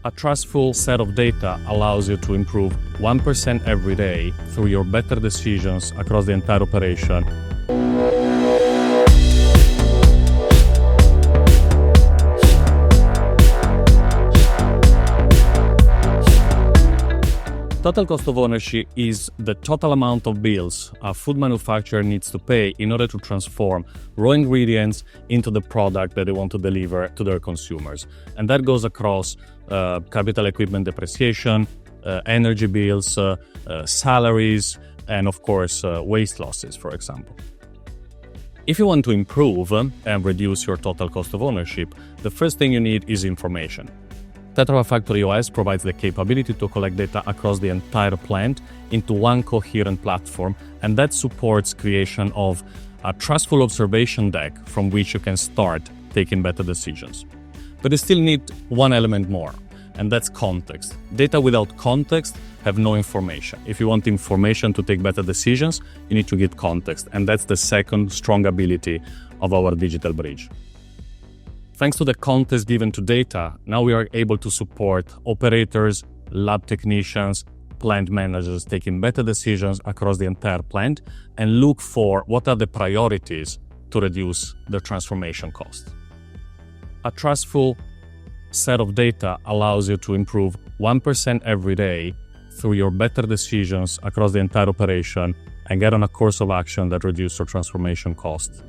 A trustful set of data allows you to improve 1% every day through your better decisions across the entire operation. Total cost of ownership is the total amount of bills a food manufacturer needs to pay in order to transform raw ingredients into the product that they want to deliver to their consumers. And that goes across capital equipment depreciation, energy bills, salaries, and of course, waste losses, for example. If you want to improve and reduce your total cost of ownership, the first thing you need is information. Tetra Pak Factory OS provides the capability to collect data across the entire plant into one coherent platform, and that supports creation of a trustful observation deck from which you can start taking better decisions. But you still need one element more, and that's context. Data without context have no information. If you want information to take better decisions, you need to get context, and that's the second strong ability of our digital bridge. Thanks to the context given to data, now we are able to support operators, lab technicians, plant managers taking better decisions across the entire plant and look for what are the priorities to reduce the transformation cost. A trustful set of data allows you to improve 1% every day through your better decisions across the entire operation and get on a course of action that reduces your transformation cost.